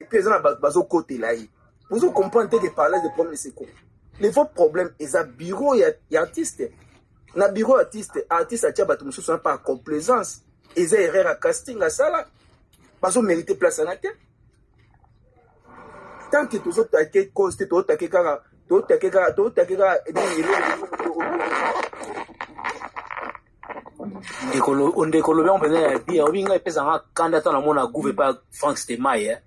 puis ils ont bazo côté là. Vous comprenez que par là de problème c'est quoi? Les vrais problèmes, ils ont bureau et artiste. Na bureau artiste a tia bato mususu na pas complaisance. Ils ont erreur à casting à ça là. Bazo mériter place en terre. Tant que tous autres taquet cause tout taquet kara ndekolo bien mpeza ya bia obinga epesanga kanda ta na mona gouve pa Frank Stemaye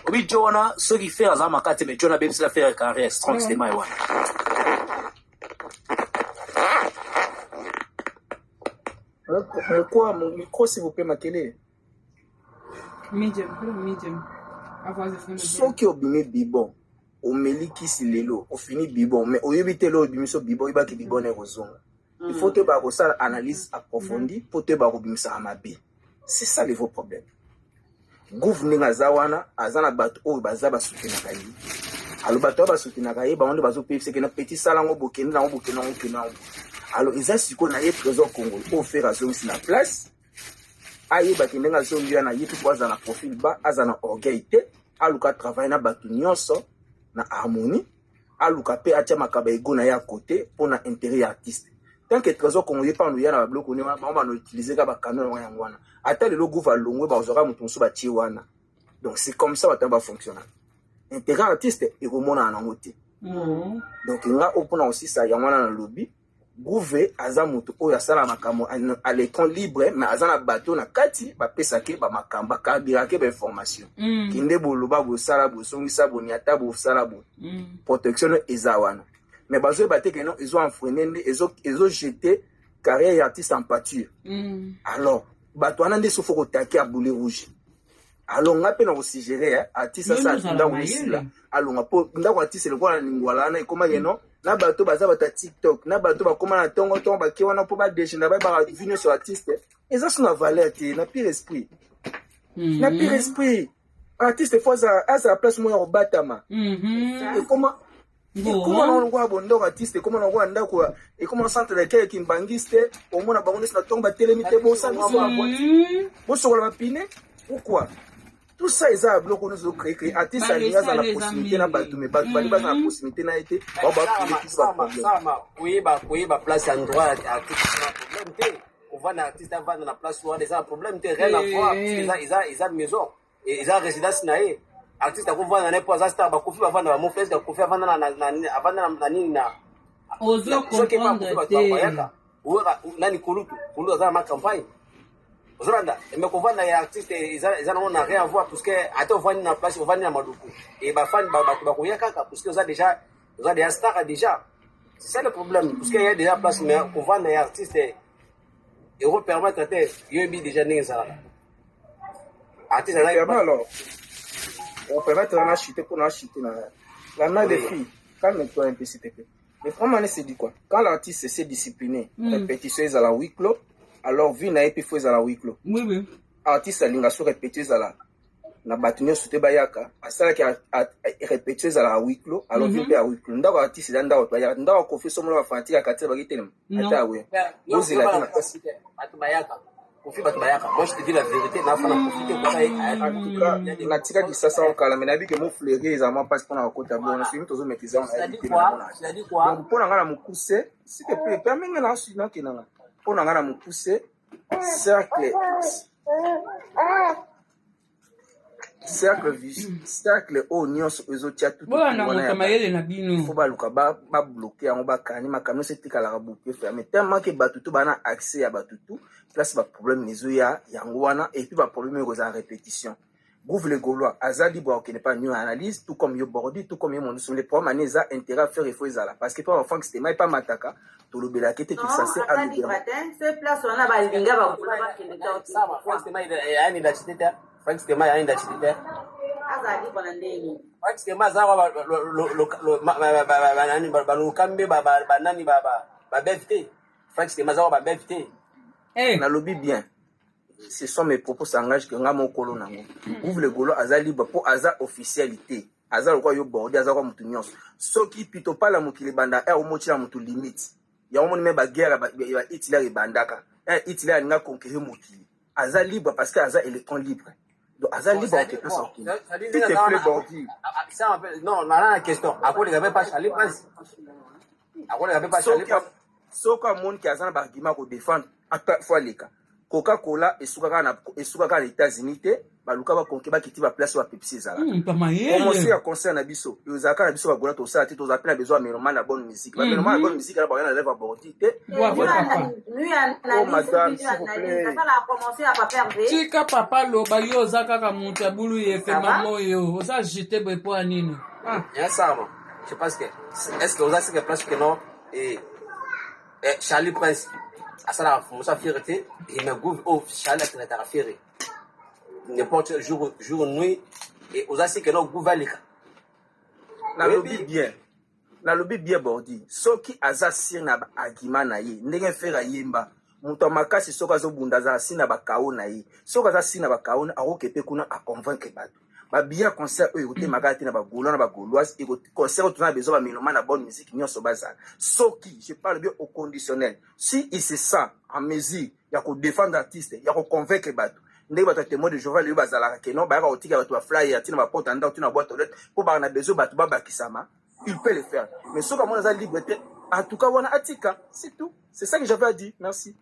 obi jona soki faire za makate me jona bebisila faire carrière Frank Stemaye wana quoi mon micro s'il vous plaît makele medium soki obimi bibon omelikisi lelo ofini bibon mais oyebi te lo obimiso bibon ibaki bibon ekozonga il faut te bakosala analyse approfondie pour te bakobimisa amabe. C'est ça le vrai problème. Gouvernement azawana azana bato oyo baza basoutenaka ye. Alors bato basoutenaka ye bango bazo pepse na petit salango bokende na bokende na bokende. Alors ils asiko na ye trésor Congo pour faire azongisi na place. Aye bakende nga zongia na yitu kwa azana profil ba azana orgueil te aluka travailler na bato nyonso na harmonie aluka pe atia makaba ego na ya côté pour na intérêt artiste. Tant que trésor congolais pas nous y a na bloc on va utiliser ka ba canon wana ata le logo va longwe ba ozora mutu so ba ti wana donc c'est comme ça va fonctionner intérêt artiste et remona na ngoti donc nga opona aussi ça ya wana na lobby gouve aza mutu oya sala makamo à l'écran libre mais azana bateau na kati ba pesake ba makamba ka birake ba information kinde boloba bo sala bo songisa bo niata bo sala bo protection ezawana. Mais bazo baté que non ils ont enfreiné ils ont jeté carrière artiste en pâture. Alors bato anande sofo ko taquer à boulet rouge. Alors on appelle aussi gérer artiste ça nda aussi là. Alors on po nda artiste le quoi ngwala na comment non na bato baza bata TikTok na bato ba comment na tongo ba ki wana po ba déjeuner ba venir sur artiste. Et ça c'est une valeur na pire esprit. Na pire esprit. Artiste faut ça à sa place moi au batama. Et comment comment on voit bon artiste comment on voit ndako et comment centre de quel kimbangiste au moins na bango na tomba télémité bon ça bon sur la pine pourquoi tout ça ils a bloqué nous créer artiste a la possibilité na bato mais bato bali bana la possibilité na été on va créer ça ba place endroit artiste na problème té on va na artiste va na place où des problème té rien à voir ils a maison et ils a résidence na artiste a kuvana na po azasta ba kofi bavana ba mofles ka kofi avana na nini na ozo comprendre te uwa nani kulu za ma campagne ozoranda mais kovana ya artiste ils n'ont rien à voir parce que ata vani na place vani na maduku et ba fan ba koya kaka parce que ils ont déjà star déjà c'est ça le problème parce qu'il y a déjà place mais kovana ya artiste et on permettre te yobi déjà ninga ça artiste alors on peut mettre en acheter pour acheter la main des filles calme-toi un peu s'il te plaît. Le problème c'est dit quoi quand l'artiste s'est discipliné répétition à la huis clos alors vie na epi faut à la huis clos oui artiste alinga so répétition à la na batunyo soute bayaka asala ki répétition à la huis clos alors vie pe à huis clos ndako artiste ndako to ya ndako confession mo ba fanatique akatia bakitelema ata we ozi la tena atubayaka Kofi Batbayaka. Moi, je te dis la vérité, n'a pas profité pour ça. Il a tiré du sasa au calme, mais n'a vu que mon fleury, ils ont pas pour la côte à bout. On a suivi tous les maîtrises. Tu as dit quoi? Donc, pour la me pousser, s'il te plaît, permets-moi la suite, non, qui n'a pour la me pousser, cercle oignon aux autres tout il faut pas le ba bloquer on ba kani makano c'est tika la bouquet fermé tellement que batutu bana accès à batutu place ba problème les oya yangwana et puis ba problème aux répétition Gouv le Gaulois azali bo qui n'est pas une analyse tout comme yo bordi tout comme yo mon sur les problèmes aneza intérêt à faire il faut ezala parce que pas enfant que c'était mai pas mataka to le bela qui était qui censé à lui c'est place on a ba linga ba kula ba kende ça c'était mai yani la cité Frank Stema ya inda chitite azali bona ndeni Frank Stema zawa nani balukambe nani ba BFT Frank Stema zawa ba BFT na lobby bien ce sont mes propos s'engagent que nga mokolo nango ouvre le golo azali libre pour aza officialité aza lokwa yo bordi aza kwa mutu nyonso soki pito pala mokili banda e omochila mutu limite ya omoni me ba guerre ba Hitler bandaka Hitler nga conquérir mokili aza libre parce que aza électron libre donc aza libre ya kopesa okende s'il te plaît Bordi non on a une question ako les pas Charlie Prince ako les pas Charlie Prince soki amoni ke aza na baargument kodéfendre fo aleka Coca-Cola esukaka na États-Unis te baluka bakonke bakiti baplace bapepsi ezala promotion ya concert na biso ezalaka na biso bagola tosala te tozala mpe na besoin ya mélomane na bonne musique bamélomane na bonne musique ala bakoya na lève ya Bordi te madame s'il vous plaît tika papa loba yo oza kaka moto ya bulu yefe mama oyo oza jete boye po ya nini yasama je pense que est-ce que oza sike place que non Charlie Prince asala musa fierté et me gouv au Charlie ataka fierté n'importe jour nuit et oza sike non gouvalika nalobi bien Bordi soki aza sir na baargument na ye ndenge fere yemba moto makasi soki azobunda aza si na bakao na ye soki aza si na bakao akoke mpe kuna aconvaincre bato babia concert oyo ekotemaka te na bagaulois na bagauloise concert oyo tozana besoin bamélomane na bonne musique nyonso bazala soki je parle bien au conditionnel si il se sent en mesure ya kodéfendre artiste ya koconvaincre bato ndenge bato ya témoin de Jéhovah leyo bazalaka keno bayaka kotika bato baflyer atina baporte anda otina boîte aux lettres mpo baka na besoin bato babakisama il peut le faire mais soki amona aza libre te en tout cas wana atika c'est tout c'est ça que j'avais à dire merci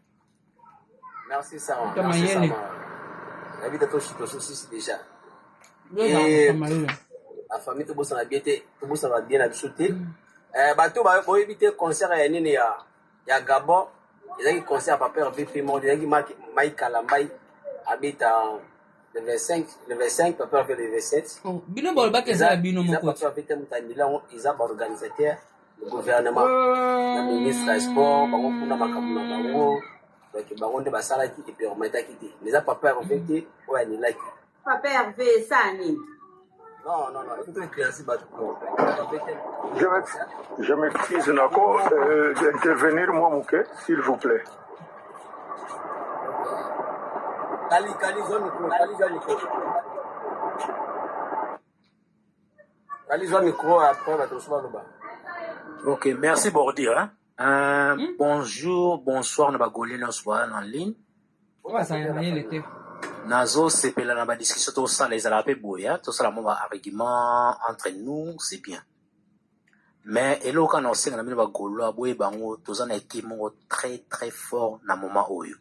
Sarah merci Sarah la vie de toi aussi déjà la famille tout bossa bien na biso te bato boyebi te concert ya nini ya Gabon ezaki concert papa RVP mort ezaki Mike Kalambai habita le 25 papa fait le 27 bino bolba ke za bino moko papa fait mutandila ils ont organisateur le gouvernement le ministre des sports bango kuna makambo na bango donc bango nde basalaki et puis remetaki te mais ça papa RVP oya ni like Papa Hervé, ça, ni. Non, écoutez, je m'excuse, Nako, d'intervenir, moi, Mouké, s'il vous plaît. Kali, zone micro, après, va te recevoir le bas. Ok, merci Bordi. Bonjour, bonsoir, Nabagolien, en ligne. Ça y est, l'été. Nazo sepela na ba discussion to ça les ala pe boya to ça la mo argument entre nous c'est bien mais elo kana osenga na mino ba golo boye bango to za na équipe mo très très fort na moment oyo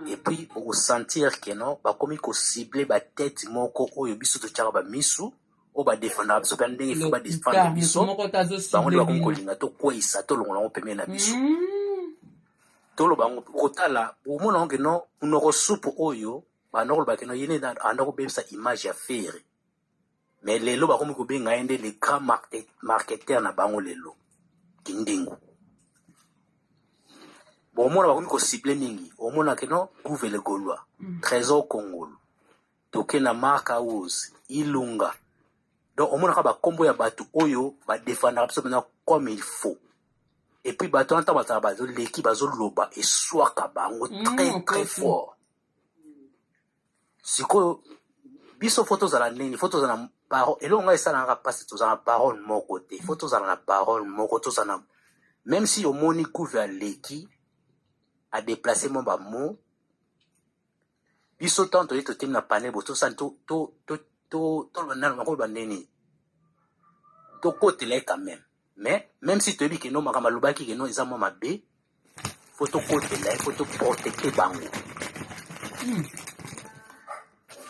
et puis pour sentir que non ba komi ko cibler ba tête moko oyo biso to tchaka ba misu o ba défendre biso pa ndenge faut ba défendre biso bango ba komi ko linga to kwisa to longola mo pemé na biso to lo bango kotala o mona que non unoko supu oyo banoko bakeno yene na andako bebisa image ya fere mais lelo bakomi kobenga ende les grands marketeurs na bango lelo kindingu bon mona bakomi ko cible mingi o mona keno couve le gaulois trésor congolo toke na marka house ilunga donc o mona ka ba kombo ya batu oyo ba défendre absolument comme il faut et puis bato anta batala bazo l'équipe bazo loba et swaka bango très très fort siko biso photos à la nini photos à la parole et là on a ça dans la passe tous en parole mon côté photos à la parole mon côté ça même si au moni couvre l'équipe a déplacé mon bas mot biso tant to team na panel boto santo to le nan ko ba nini to côté là quand même mais même si tu dis que non makama lobaki que non ils ont ma bé photo côté là photo protéger bango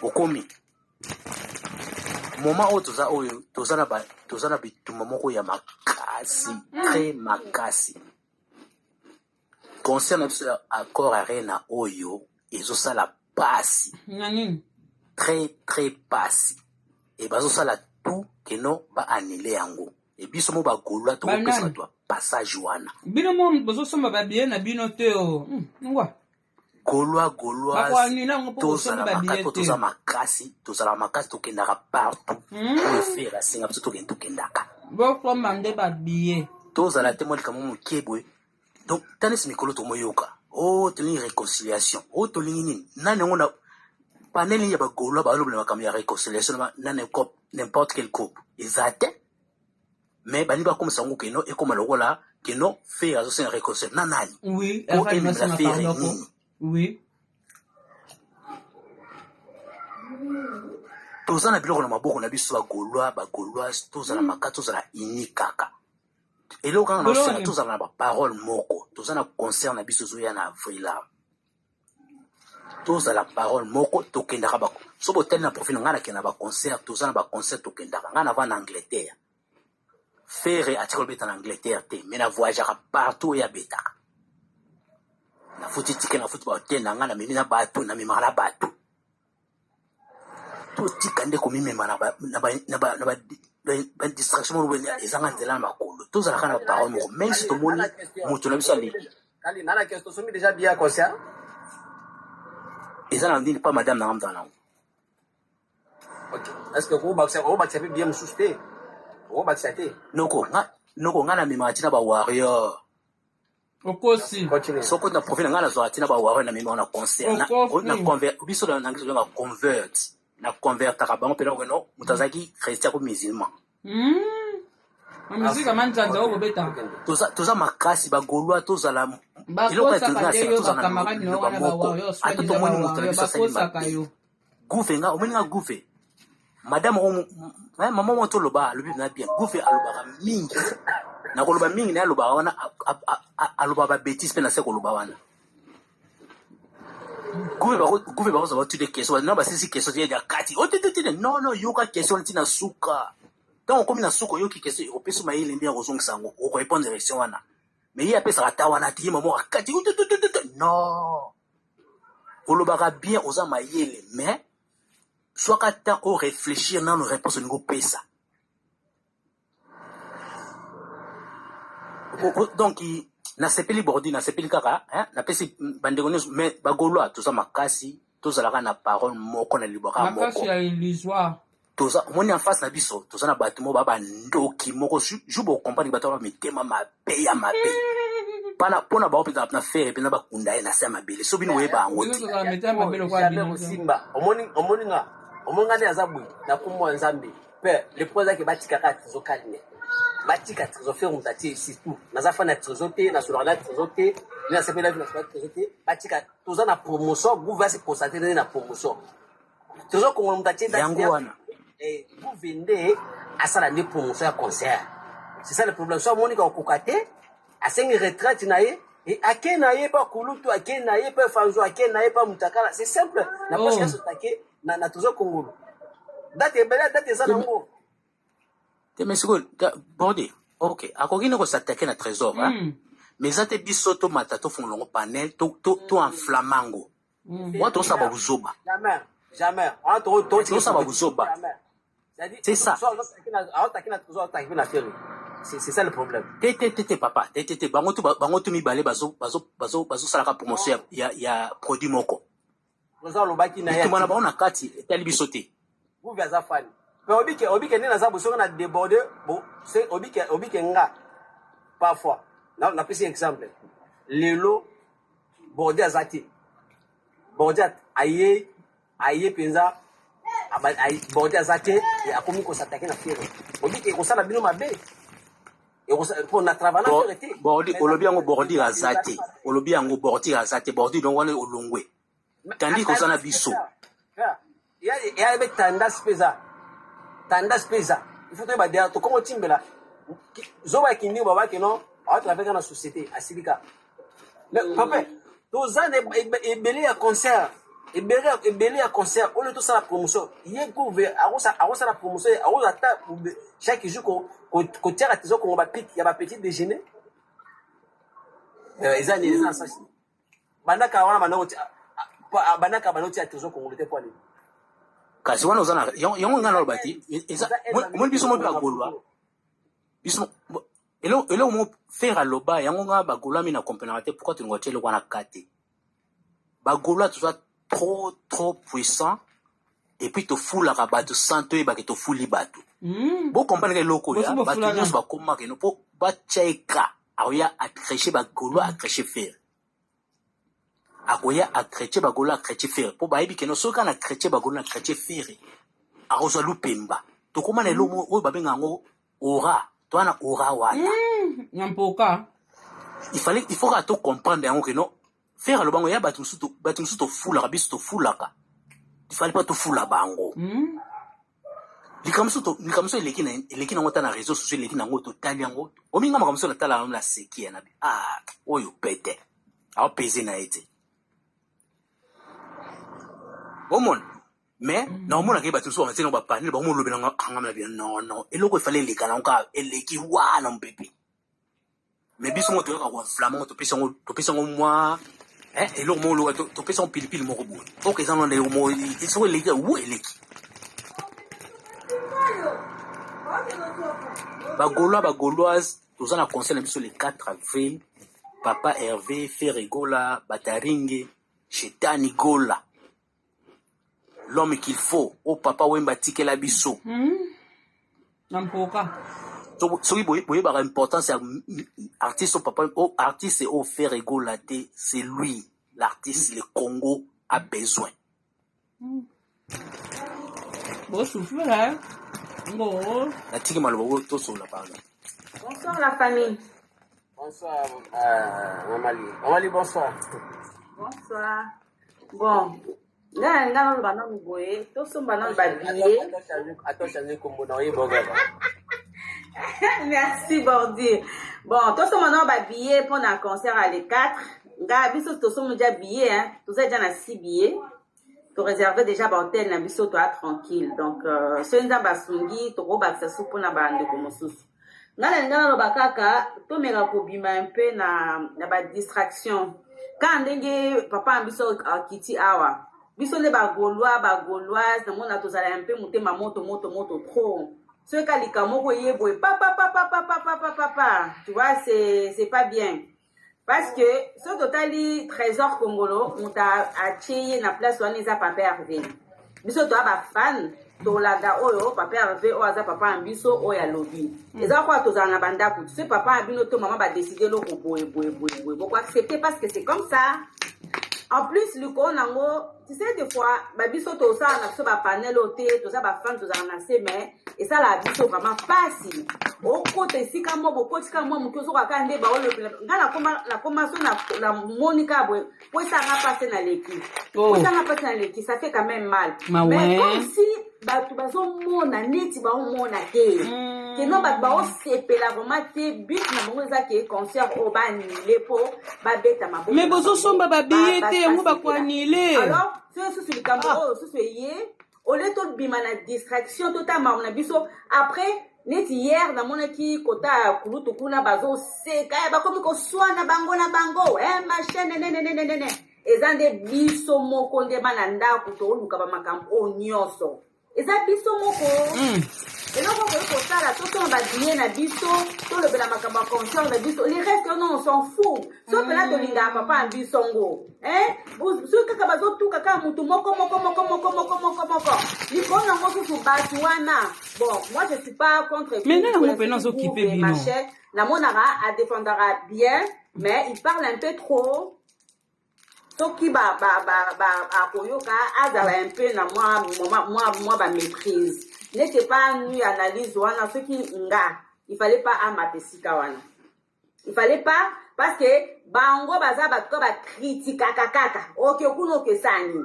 okomi moment où tozana bituma moko ya makasi très makasi concerne accord arena oyo ezosala pasi très très pasi et bazosala tout que non ba annuler yango et biso mo bagolwa to pesa to passage wana bino mo bozosomba ba bien na bino te o ngwa Gaulois, toza makasi tokendaka partout pour faire la singa biso tokendaka bokomande babillet tozala te molika mo mokie boye donc tanisi mikolo tomoyoka tolingi réconciliation tolingi nini nani yango na panel ya bagaulois balobela makambo ya réconciliation na n'importe quel groupe eza te mais bani bakomisa yango keno ekoma lokola keno faire azosenga réconciliation na nani oui emela faire nini oui tozana biloko na maboko na biso bagaulois tozala maka tozala uni kaka eloko kanga naosala tozala na baparole moko toza na concert na biso ezoya na avril tozala parole moko tokendaka bako so botali na profil ngai nakenda baconcert toza na baconcert tokendaka ngai nava na Angleterre fere atika lobeta na Angleterre te mais na voyageaka partout oyo abetaka nafuti tike nafuti bahotel na ngai na memi na bato na memaka na bato totika nde komimema na badistraction moko ezanga nzela na makolo tozalaka na parole moko même si tomoni moto na biso aleki eza na ndini pa madame na nga mtana nango noko nga na memaka tina bawarrior okosi soko na profil na nga nazwaka tina bawarrior na memaka na concert biso na ngisi ozonga convert na convertaka bango mpena okeno moto azalaki chrétien ko musulman muzika manjanja oyo bobeta toza makasi bagaulois tozala ata tomoni moto na biso asali guve nga omoni nga guve madame mama mo toloba alobi na bien guve alobaka mingi na koloba mingi na alobaka wana alobaka babétise mpe na se koloba wana guve bakoza batu de question na basisi question ya kati otetete non yoka question tina suka donc okomi na suka oyoki question opesi mayele mbi ya kozongisa yango okorépondre direction wana mais ye apesaka ta wana ati ye mamo akati non olobaka bien oza mayele mais soka ta o réfléchir nano réponse olingo opesa donc nasepeli bordi nasepeli kaka napesi bandeko nyonso mais bagaulois toza makasi tozalaka na parole moko na libwaka moko toza omoni en face na biso toza na bato moko babandoki moko ju bokomprendre bato bamitema mabe ya mabe mpona bao mpenza na fere mpenza bakunda ye na se ya mabele so bino oyeba yango omoni nga nde aza boye na kombo ya nzambe mpe lepo ezaki batikaka tizokalme batika trésor moto atie surtout naza fa na trésor te nasolaka na trésor te nasepela vi nasolaka trésor te batika toza na promotion gouve asi constate nde na promotion trésor kongola moto atie yango wana gouve nde asala nde promotion ya concert c'est ça le problème so amonika okoka te asengi retraite na ye ake na ye pa kulutu ake na ye pa fanzo ake na ye pa mutakala c'est simple na poche ya sotake na trésor kongolo date ebele date eza nango mais sikoyo borde ok akoki ne kosatake na trésor mais eza te biso tomata tofungola yango panel toenflamme yango wana tosala babuzoba tosala babuzoba c'est ça c'est ça le problème te papa te bango to mibale bazosalaka promotion ya produit moko tomana bango na kati etali biso te mais obike nde naza bosonga na déborde obike nga parfois napesi exemple lelo borde aza te borde aye mpenza borde aza te akomi kosatake na fere obike ekosala bino mabe mpo na travail na fere te olobi yango bordir aza te olobi yango bordir aza te bordir donc wana olongwe tandi kozala biso yabe tendance peza il faut toyeba dea tokongo otimbela zoba ekindi babaki non aotraveka na société asilika pape toza na ebele ya concert ebele ya concert oyo tosala promotion ye gouve akosala promotion akoza ata chaque jour kotiaka tezo kongo ya bapetit déjeuner eza na sasi bandaka wana bandaka banotia tezo kongo te poani kasi wana oza na yango nga naloba te omoni biso mo mpe bagolwa biso eloko mo faire aloba yango nga bagolwa mi na comprenaka te pourquoi tolingo tia eloko wana ka te bagolwa toza trop puissant et puis tofulaka bato sans toyebake tofuli bato bocomprendre ka eloko oyo bato nyonso bakomaka eno mpo batya eka akoya acréche bagolwa acréche faire akoya akretie bagolo akretie fere po bayebi keno soki kana akretie bagolo na akretie fere akozwa lupemba tokoma na elomo oyo babenga yango ora toana ora wana nyampoka il faut ka to comprendre yango keno fere alobango ya bato mosusu tofulaka biso tofulaka il fallait pas tout fou la bango. Likamso eleki na ngota na réseaux sociaux eleki na ngoto taliango. Ominga makamso na tala na seki na bi. Oyo pete. A peser na ete. Omon. Mais non mon akeba tout so on tino ba panel ba mo lobe na ngam bien non. Eloko il fallait leka na nka eleki wa na mbebe. Mais biso mo to ka flamand to pesa ngo moi. Eloko mo lo to pesa pilipili mo robo. OK ça non le mo il so eleki où eleki. Bagauloise, nous avons conseillé le 4 avril, Papa Hervé, Ferregola, Bataringue, Chetani Gola. L'homme qu'il faut, au Papa Wemba Tike la biso. Nampoka. Soki boye ba importance artiste au Papa au artiste au Ferregola c'est lui l'artiste le Congo a besoin. Bon souffle là. Bon. Bonsoir la famille. Bonsoir, Mamali. Mamali, bonsoir. Bonsoir. Bon. Là, on va nous boyer. Tout ce qu'on va babiller. Merci, Bordier. Bon, tout ce qu'on va babiller pour un concert à les 4. Gabi, tout ce qu'on va déjà billets, hein. Tout ça, déjà, 6 billets. Tu réserves déjà l'hôtel na biso toi tranquille donc ce nda basungi to ko bakisa supu na bande ko mosusu ngala lo bakaka to mera ko bima un peu na ba distraction quand ndenge papa biso kiti awa biso le bagauloise na mona to zala un peu motema moto trop ce kalika moko yebo papa tu vois c'est pas bien. Parce que ce totali trésor congolo on t'a acheté na place où on a papa Hervé. Biso to aba fan to lada oyo papa Hervé o aza papa ambiso o ya lobby. Eza quoi to za na banda ku. Ce papa abino to maman va décider lo ko boye. Pourquoi accepter parce que c'est comme ça. En plus le konango, tu sais des fois ba biso to ça na so ba panel oté to ça ba fan to za na se mais et ça la biso vraiment facile. Au côté si comme moi beaucoup si comme moi muto so ka kande ba o le ngana la commençon la Monica boy pour ça va passer dans l'équipe. Pour ça va passer dans l'équipe ça fait quand même mal. Mais comme si ba tu bazo mona neti ba o mona ke. Que non ba o sepela vraiment te but na bongo za ke concert au bani lepo ba beta ma. Mais bozo somba ba billet ngo ba kwanile. Alors ce sur le campo ce yé au lieu de bima na distraction totalement on a biso après net hier na mona ki kota kulutu kuna bazo seka ba komi ko swana bango machin ne ezande biso moko nde bana ndako to luka ba makambo nyonso eza biso moko eloko ko sala to ba dîner na biso to le bela makambo concert na biso les restes non on s'en fout sauf là to linga papa ambisongo ce kaka bazo tu kaka mutu moko ni kona mosu su batuana bon moi je suis pas contre mais non mon pénance occupé bino la monara a défendra bien mais il parle un peu trop soki ba akoyoka azala un peu na moi ba méprise n'était pas nu analyse wana soki nga il fallait pas amatesika wana il fallait pas parce que bango baza batko ba critique kaka OK kuno ke sani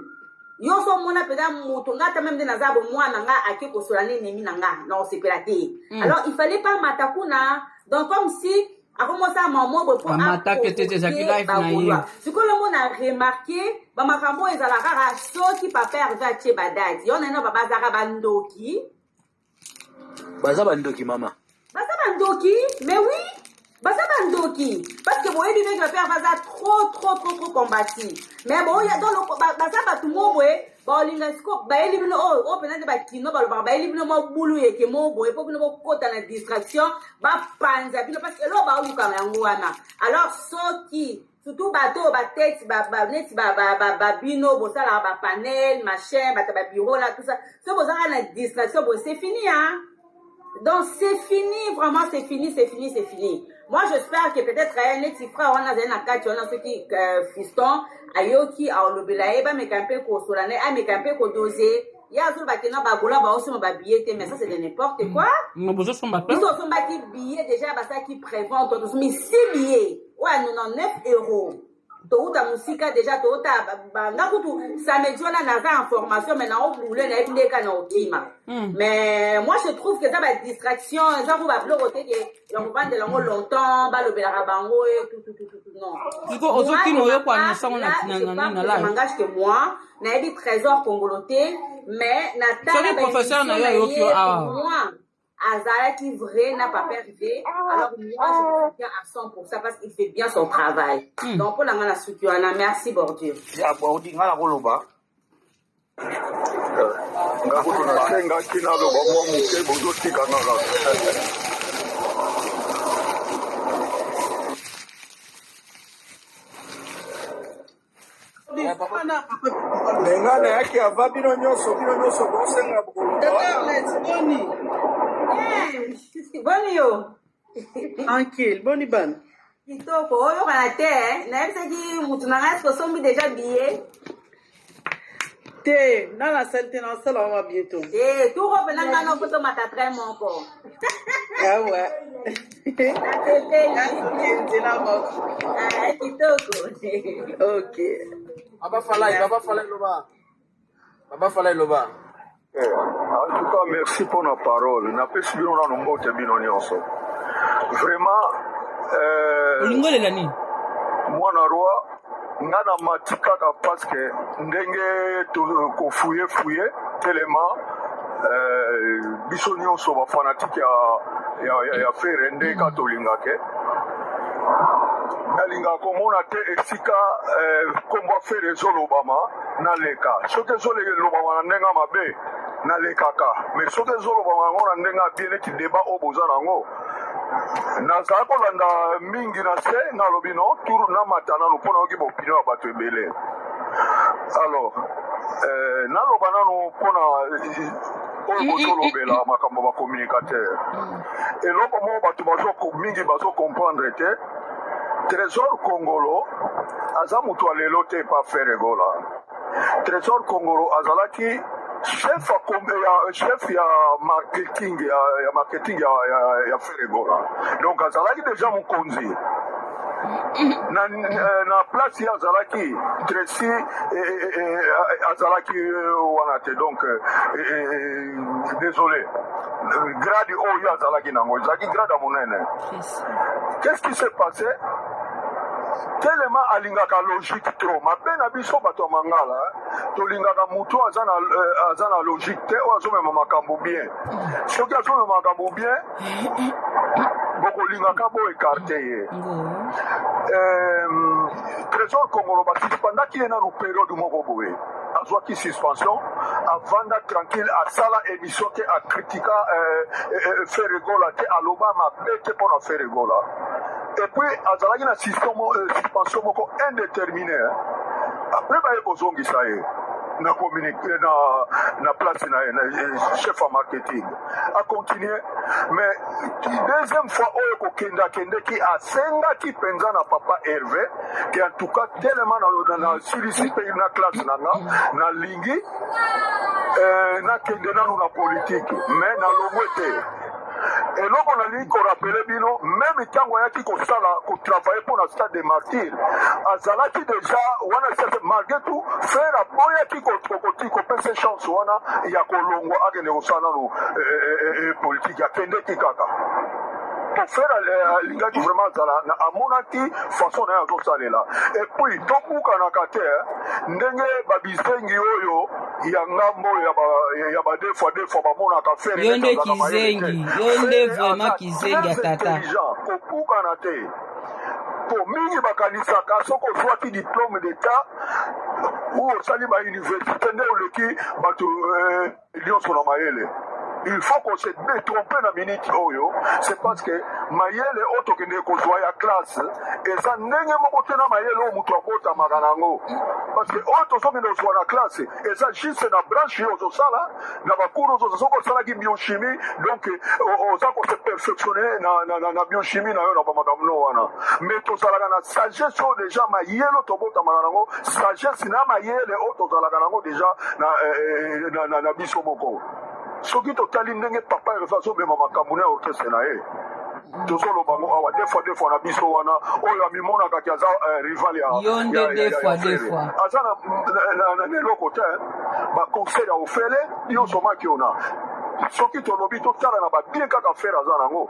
yo so mona peda muto ngata même na zabo mwana nga akiko solane nemi nanga na osepelate alors il fallait pas matakuna donc comme si a commencé à maman pour attaquer tete za live na yo ce que le monde a remarqué ba makambo ezala kaka soki papa Hervé atie badati yo na baba zaka bandoki baza bandoki mama baza bandoki mais oui baza bandoki parce que boye dit que papa va trop combattu mais bon il y a dans le baza batu mo boye ba linga scope ba eli bino o pena de ba kino ba eli bino mo bulu yeke mo boye po bino ko kota na distraction ba panza bino parce que lo ba luka yango wana alors soki surtout bateau ba tête ba net ba bino bo sala ba panel machin ba bureau là tout ça ce bo ça na distraction bo c'est fini hein. Donc c'est fini, vraiment c'est fini. Moi j'espère que peut-être un petit frère on a un quatre on a ceux qui fiston ayoki a olobela eba me camper ko solane a me camper ko doser ya zo ba kena ba gola ba aussi ba billet mais ça c'est de n'importe quoi. Mais besoin sont ba ils sont qui billets déjà ba ça qui prévent mais 6 billets ouais 99 €. touta musika déjà touta nga kutu samedi wana naza information mais na obule na ebindeka na okima mais moi je trouve que ça va distraction ça vous va bloquer que ya mobande lango longtemps balobelaka bango et tout non siko ozokima oyo kwa nsango na la langage que moi na ebi trésor congoloté mais na soki professeur na yo yokio moi Azalaki vrai n'a pas perdu. Alors moi je suis bien à 100% parce qu'il fait bien son travail. Donc pour la ngana structure merci Bordieu. Ya Bordi ngala koloba. Ngakutu na senga kina lo ba mo muke bozo tika ngala. Lengana yake ava bino nyoso bosenga Boni. Boni yo. Tranquille, boni ban. Kitoko oyo kana te na yebisaki mutu na ngai tosombi déjà billet. Te, dans la salle, t'es dans la salle, on va bientôt. Eh, tout revenant dans nos photos, ma très mon corps. Ah ouais. C'est la mort. Ah, Kitoko. Ok. Baba Falay Loba. En tout cas, merci pour la parole. N'a pas suivi on a nos mots vraiment, moi na roi, ngana matikaka parce que ndenge to ko fouiller tellement biso nyonso ba fanatique ya faire nde katolinga ke nalinga komona te esika kombo faire ezolobama naleka soki ezolobama na ndenga mabe nalekaka mais soki ezolobama yango na ndenga bien neti débat oyo boza nango nazala kolanda mingi na se nalobi no tour namata nano mpona oki baopinion ya bato ebele alors naloba nano mpona oyo bozolobela makambo ya bacommunicateur eloko moko bato mingi bazokomprendre te Trésor Congolo aza mutu alelo te pa Ferregola. Trésor Congolo azalaki chef ya marketing ya Ferregola. Donc azalaki déjà mokonzi. Na place ya azalaki Tracy azalaki wana te donc désolé. Grade oyo azalaki nango ezalaki grade ya monene. Qu'est-ce qui s'est passé? Tellement alingaka logique trop mabe na biso bato ya mangala tolingaka mutu aza na logique te oyo azomema makambo bien soki azomema makambo bien bokolingaka bo ekarte ye Trésor Congolo basuspendaki ye nanu période moko boye azwaki suspension avanda tranquille asala émission te akritika Ferregola te aloba mabe te mpona Ferregola. Et puis, azalaki na suspension moko indéterminée. Après, baye kozongisa ye na communiqué na place na chef en marketing. A continuer, mais deuxième fois oyo kokendaki asengaki penza na papa Hervé, qui en tout cas tellement na sollicité na classe na lingi na kende nanu na politique, mais na longwe te. Et donc on a dit qu'on rappelait bino même quand on a dit qu'on travaillait pour la stade des martyrs azalaki déjà wana c'est malgré tout faire la boya qui qu'on peut ses chances wana ya kolongo agene osana no politique ya kende kikaka pour faire l'ingaki vraiment na amonaki façon na to salela et puis tokuka na kate ndenge babisengi oyo ya ngambo ya ba deux fois ba mona ka faire yonde kizengi yonde vraiment kizengi atata kokuka na te pour mingi bakanisaka soko zwaki diplôme d'état ou osali ba université nde oleki bato nyonso na mayele. Il faut qu'on se détrompe na minute oyo, c'est parce que mayele oto kende kozwa ya classe et ça ndenge moko te na mayele o mutu akota makanango parce que oto so kende kozwa na classe et ça juste na branche yo zo sala na bakuru zo soko sala ki biochimie donc oza ko se perfectionner na biochimie na yo na bamakamno wana mais to sala na sagesse o déjà mayele to bota makanango sagesse na mayele oto sala kanango déjà na biso moko soki totali ndenge papa Hervé azomema makambo na orchestre na ye tozoloba ngo awa des fois na biso wana oyo amimonaka ki aza rival ya Yonde des fois. aza na eloko te baconseil ya ofele nyonso maki ona soki tolobi totala na babie kaka fere aza nango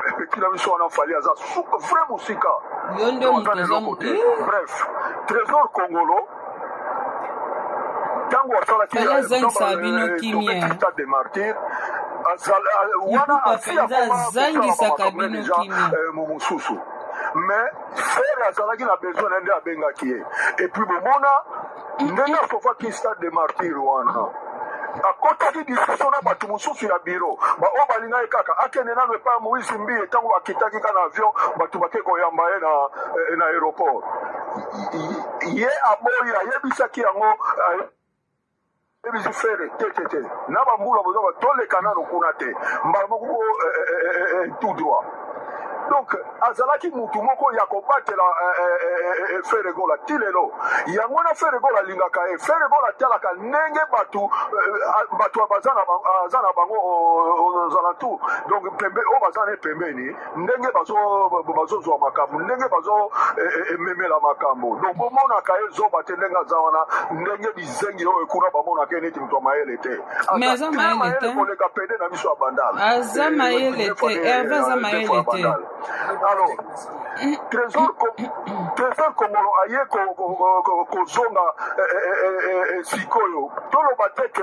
epeki na biso wana fali aza vrai mosika bref trésor congolo ntango asalaki stade de martyr wana azangisaka bino kimia mosusu mais fere azalaki na besoin na nde abengaki ye epuis bomona ndenge asofaki stade de martyr wana akotaki discussion na bato mosusu ya biro baoyo balinga ye kaka akende nano epai ya moïse mbiye ntango bakitaki ka na avion bato bake koyamba ye na aéroport ye aboyi ayebisaki yango ebisi fere te na bambula bozoba toleka nano kuna te mbala moko tout droit donc azalaki mutu moko ya kobatela feregola ti lelo yango na feregola alingaka ye feregola atalaka ndenge bato baza na bango aux alentours donc pembe oyo baza na pembeni ndenge bazozwa makambo ndenge bazomemela makambo donc bomonaka ye zoba te ndenge aza wana ndenge bizengi oyo ekuna bamonaka ye neti moto ya mayele te azamayele koleka pede na biso ya bandala aza mayele te herve aza mayele te alors trésor congolo aye kozonga sikoyo toloba te ke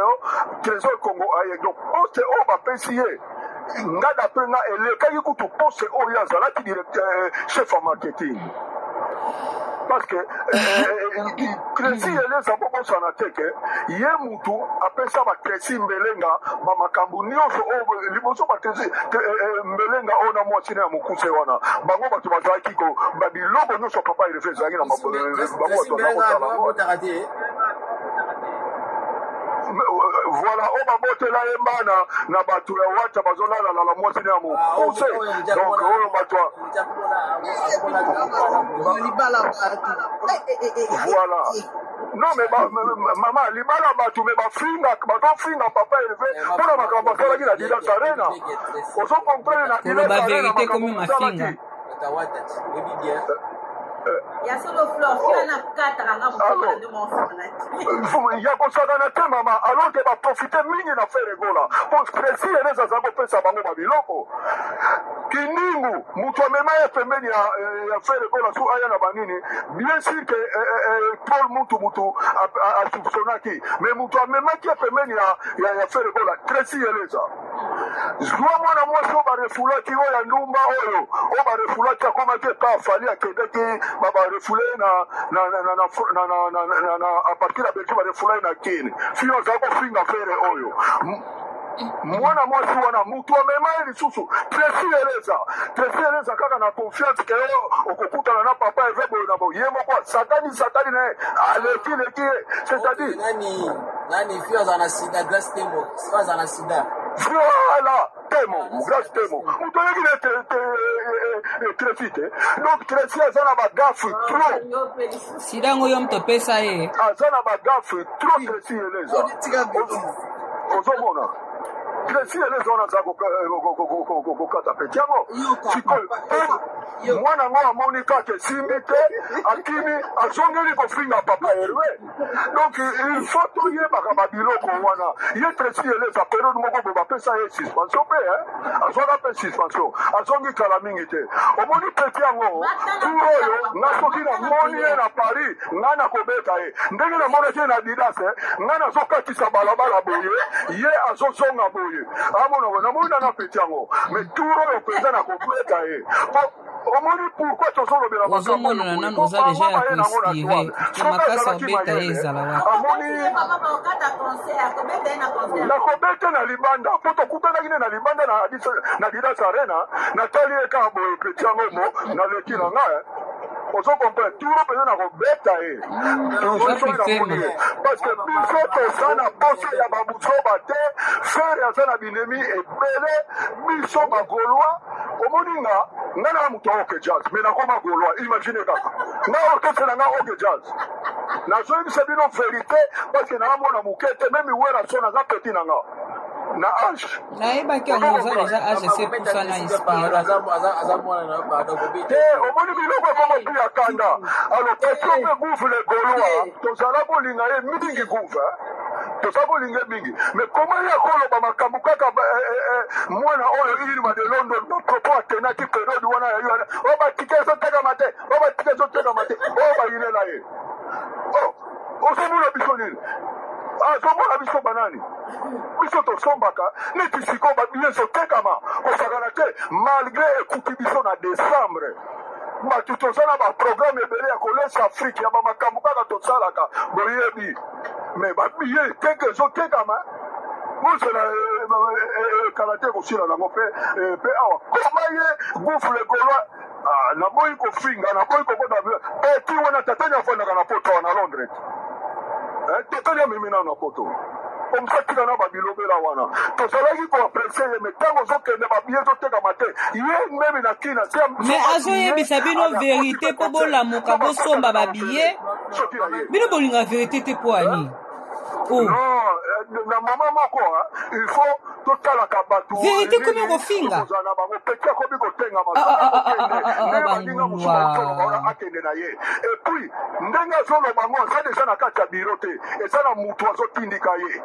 trésor congo aye donc poste oyo bapesi ye nga dapre nga elekaki kutu poste oyo azalaki directeur chef ya marketing parce que Crécy eleza bokosana te ke ye mutu apesa bakresi mbelenga bamakambo nyonso oyo liboso bakresi mbelenga oyo na mwasi na ya mokuse wana bango bato bazalaki babiloko nyonso papa erefe ezalaki na bango bazakosala voilà oyo babotela ye mbana na bato ya wata bazolala na mwasi na ya mokuse donc oyo bato voilà non mais mama libala bato me bazofinga papa élevé mpona makambo asalaki na didas arena ozokomprene na didas arena makambo asalaki ya solo fleur fina 4 anga mokona nde mofana ya kosakana te mama alors ke baprofite mingi na feregola po Crécy eleza aza kopesa bango babiloko kiningu moto amema ye pembeni ya feregola so aya na banini bien sûr ke paul mutu asupsonaki mais moto amemaki ye pembeni ya feregola Crécy eleza zwa mwana mwasi oyo barefulaki oyo ya ndumba oyo barefulaki akomaki epa afali akendeki barefule a partir ya belgique barefulaki na kini fino azala kofinga fere oyo mwana mwasi wana mutu amema ye lisusu Crécy eleza kaka na confiance ke okokutana na papa eve boye na boye ye moko satani na ye aleki ye c'est-à-dire nani fio azala na sida grâce temo sika azala na sida voilà grâce temo mutu oyeki ne Crécy te donc Crécy aza na bagafe trop sida ngo yo moto opesa ye aza na bagafe trop Crécy eleza ozomona Crécy eleza wana aza kokata peti yango sikoyo mwana ngo amoni kaka esimbi te akimi azongeli kofinga papa herve donc il faut toyebaka babiloko wana ye Crécy eleza periode moko boye bapesa ye suspension mpe azwaka mpe suspension azongi kala mingi te omoni peti yango tour oyo nga soki namoni ye na paris nga nakobeta ye ndenge namonaki ye na didas nga nazokatisa balabala boye ye azozonga boye amona namoni nana peti yango mais tour oyo mpenza nakobeta ye omoni pourquoi tozolobela ozomonana nano oza deja ya koinspire na makasi obeta ye ezala wapi nakobete na libanda mpo tokutanaki ne na libanda na didas arena natali ye kaka boye peti yango mo naleki na nga ozokomprene turo mpenza na kobeta ye parce que biso toza na poso ya babuzoba te fere aza na binemi ebele biso bagolwa omoni nga na moto oke jazz me nakoma golwa imagine kaka nga orkestre na nga oke jazz nazoyebisa bino verité parce que naamona moke te meme wera so naza peti na nga na age nayebaki yango oza deja age se poussa na inspira te omoni biloko ekoma mpi ya kanda alo question mpe gouve le gaulois tozala kolinga ye mingi gouve toza kolinga mingi mais koma ye akoloba makambo kaka mwana oyo irma de london bapropo atenaki periode wana ya yo oyo batike ezotekama te oyo batike ezotekama te oyo bayilela ye ozomona biso nini azomona biso banani biso tosombaka neti sikoyo babile ezotekama kosakana te malgré ekuti biso na décembre bato toza na baprogramme ebele ya kolesa afrike ya bamakambo kaka tosalaka boyebi mais babile teke ezotekama ozela kala te kosila nango mpe awa koma ye gouffre le gaulois naboyi kofinga naboyi kokota eti wana tatani afandaka na poto awa na londres tatani amemi nano na poto omusatika na babilobela wana tozalaki koapresie ye me ntango ozokende babiye ezotekama te ye memi na kina mais azoyebisa bino verité mpo bolamuka bosomba babiye bino bolinga verité te mpo ani na mama moko il faut totalaka bato verité komi okofinga kozala bango peti akomi kotengama baninga mosusu akende na ye epuis ndenge azoloba ngo aza deja na kati ya biro te eza na mutu azotindika ye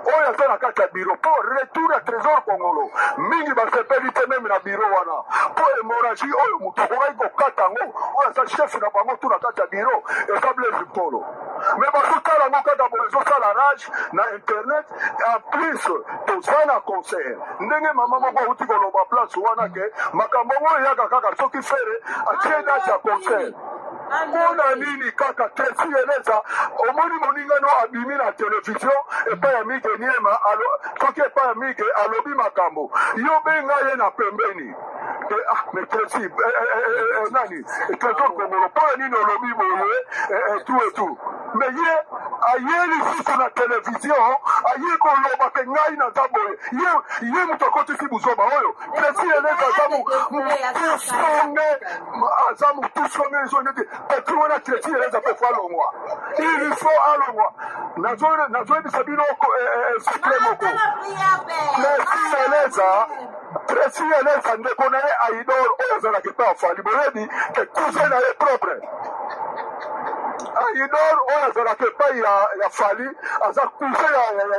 oyo aza na kati ya biro mpo retour ya trésor kongolo mingi basepeli te meme na biro wana mpo hémorragie oyo mutu akokaki kokata yango oyo aza chef na bango tu na kati ya biro eza blaise mpolo me bazotala yango kaka boye ezosala rage na internet en plus toza na concert ndenge mama moko auti koloba place wana ke makambo ngo eyaka kaka soki fere atie date ya concert mpona nini kaka Tracy Eleza omoni moningano abimi na televizio epai ya mike niema soki epai ya mike alobi makambo yo benga ye na pembeni mais Tracy nani trésor kongolo mpona nini olobi boye tout mais ye aye lisusu na televizio aye koloba ke ngai naza boye ye moto akotisi buzoba oyo Tracy Eleza aza motusonge ezonete peti wana Tracy Eleza mpe fo alongwa il faut alongwa nazoyebisa bino sikle moko Tracy Eleza ndeko na ye aidor oyo azalaki mpe afali boyebi ke cousin na ye propre aidor oyo azalaki epai ya fali aza cousin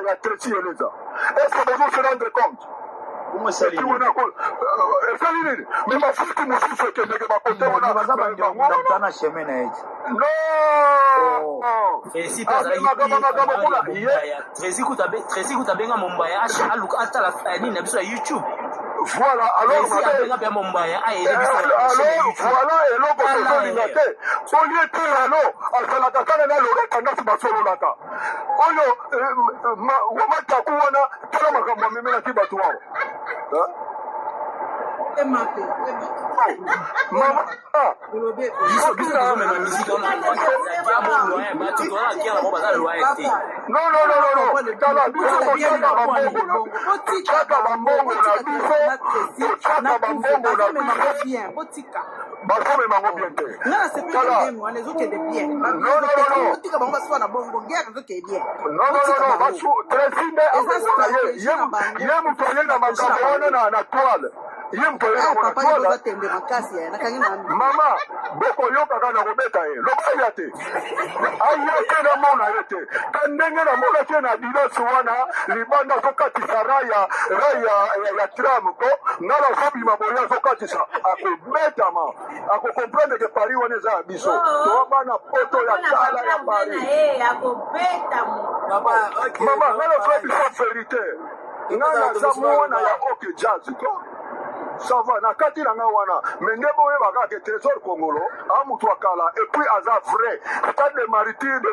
ya Tracy Eleza est-ce que bozo se rendre compte esali nini me mafuti mosusu ekendeke bakote wana chemin na ye Tracy kutabenga mombaya atala nini na biso ya YouTube. Voilà, alors voilà eloko tozolinga te olie tirano azalaka kaka na loreta ndasi basololaka oyo wamataku wana tala makambo amemelaki bato awa mama non tala biso kosaka bambongo na biso kosaka bambongo na biso basomemango bien te tresinde ye moto aye na makambo wana na toile ye moto aye na toile mama bokoyokaka na kobeta ye lokaya te aye te na mona ye te ka ndenge namonaki ye na bilosi wana libanda azokatisa raya ya tram ko nga nazobima boye azokatisa akobetama akokomprendre ke pari wana eza ya biso toa bana poto ya kala ya pari mama nga nazoya biso verité nga naza mwana ya oke jazz ko sava na kati na nga wana me nde boyebaka ke trésor kongolo amutu akala epuis aza vrai stade de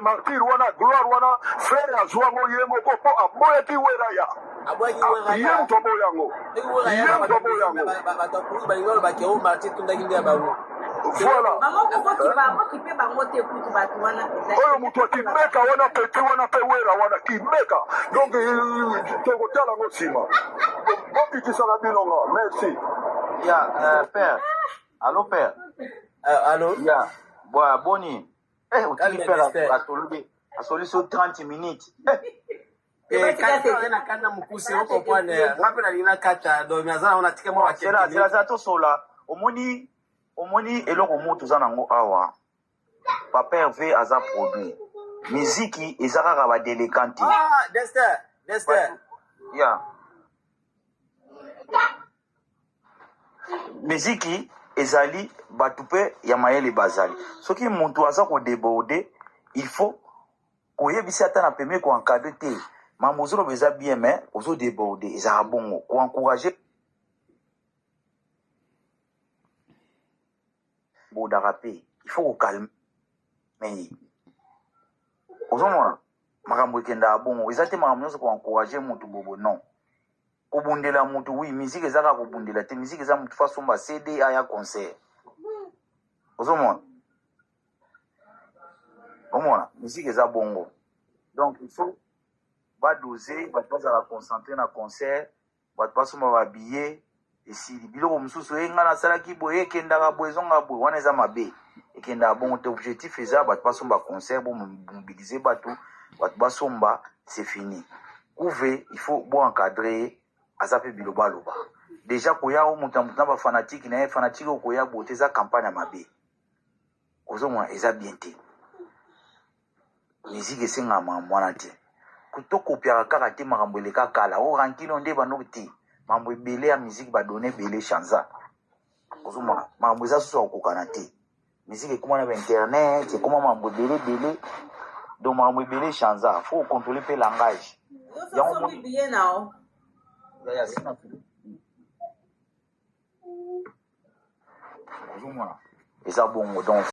martyr wana gloire wana frere azwango ye moko mpo aboyaki wera ya ye mutu aboyango voilà oyo mutu akibeka wana peti wana mpe wera wana kibeka donc tokotala ngo nsima bokikisaka binonga merci père allô père allô ya boni otili père asoli so 30 minutes kata na kanda mukusi oko pwane ngapi na lina kata do miazana ona tike mo c'est là to sola omoni eloko moto za nango awa papa Hervé aza produit miziki ezaka ba délicanti Dexter ya miziki ezali batu pe ya mayele bazali soki moto aza ko déborder il faut koyebisa ata na peme ko encadrer te mambo zolo beza bien mais ozo déborder ezaka bongo ko encourager bodaka pe il faut ko calmer mais ozomona makambo ekenda bongo eza te makambo nyonso ko encourager moto bobo non kobundela moto oui musique ezaka kobundela te musique eza moto façon ba CD aya concert ozomona omona musique eza bongo donc il faut badoser bato bazala concentré na concert bato basomba babillet esili biloko mosusu nga nasalaki boye ekendaka boye ezonga boye wana eza mabe ekendaka bongo te objectif eza bato basomba concert bomobilize bato basomba c'est fini couve il faut bo encadrer aza pe biloba loba déjà koya o moto na bafanatique na ye fanatique okoya boye te eza campagne ya mabe ozomona eza bien te musique esengaka makambo wana te tokopiaka kaka te makambo eleka kala o rankino nde bandoki te makambo ebele ya musique badone ebele chanza ozomona makambo eza susu akokokana te musique ekóma na bainternet ekóma makambo ebele donc makambo ebele chanza fo ocontrole mpe langage ozomona eza bongo donc